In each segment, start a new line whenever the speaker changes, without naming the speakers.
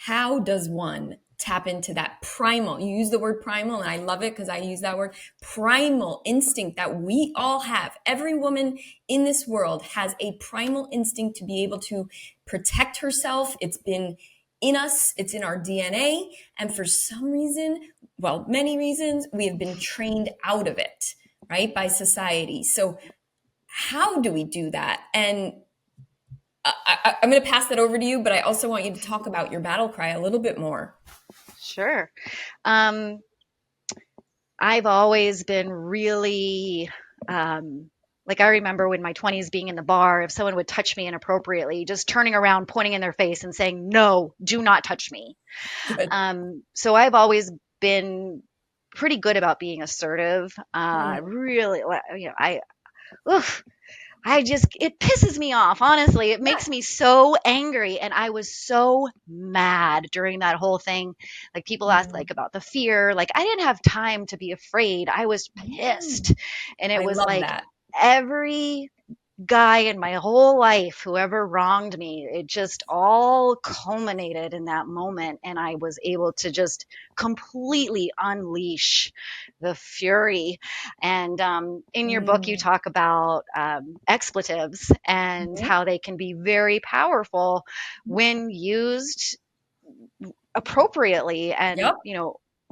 how does one tap into that primal? You use the word primal, and I love it because I use that word primal instinct that we all have. Every woman in this world has a primal instinct to be able to protect herself. It's been in us, it's in our DNA. And for some reason, well, many reasons, we have been trained out of it, right, by society. So, how do we do that? And I'm going to pass that over to you, but I also want you to talk about your battle cry a little bit more.
Sure. Um, I've always been really, like I remember in my 20s being in the bar, if someone would touch me inappropriately, just turning around, pointing in their face and saying, no, do not touch me.
Good.
So I've always been pretty good about being assertive. Really, oof, it pisses me off, honestly. It makes me so angry. And I was so mad during that whole thing. Like people asked like about the fear. Like I didn't have time to be afraid. I was pissed. And it
I
was
love
like
that.
every guy in my whole life, whoever wronged me, it just all culminated in that moment. And I was able to just completely unleash the fury. And in your book, you
Mm.
talk about expletives and
Mhm.
how they can be very powerful when used appropriately. And,
Yep.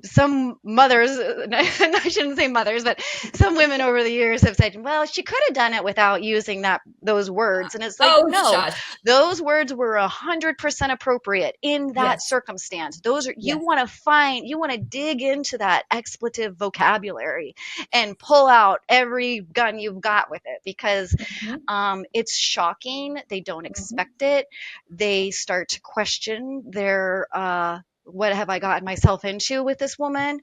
some mothers, I shouldn't say mothers, but some women over the years have said, well, she could have done it without using those words. And it's like,
Oh,
no,
shush.
those words were 100% appropriate in that
Yes.
circumstance. You
Yes.
want to you want to dig into that expletive vocabulary and pull out every gun you've got with it, because
Mhm.
it's shocking. They don't
Mhm.
expect it. They start to question what have I gotten myself into with this woman?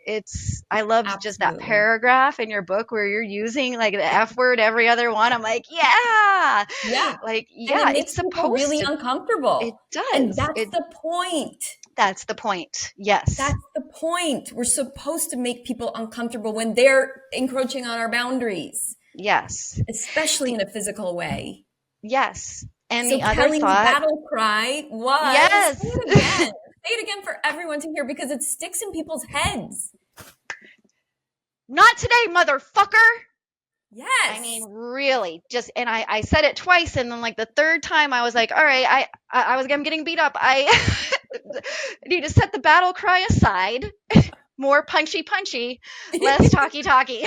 It's I loved just that
Absolutely.
paragraph in your book where you're using like the F word every other one. I'm like, yeah,
Yeah.
like,
And it
yeah,
makes
it's
people
supposed
really
to. It
uncomfortable. And
does. That's the point. Yes.
That's the point. We're supposed to make people uncomfortable when they're encroaching on our boundaries,
Yes.
especially
The,
in a physical way.
yes. And
So
the other
Kelly's
thought,
battle cry was, say
yes.
it again. Say it again for everyone to hear because it sticks in people's heads.
Not today, motherfucker. I mean,
Yes.
really, just, and I said it twice, and then like the third time, I was like, all right, I'm getting beat up. I need to set the battle cry aside. More punchy, punchy, less talky, talky.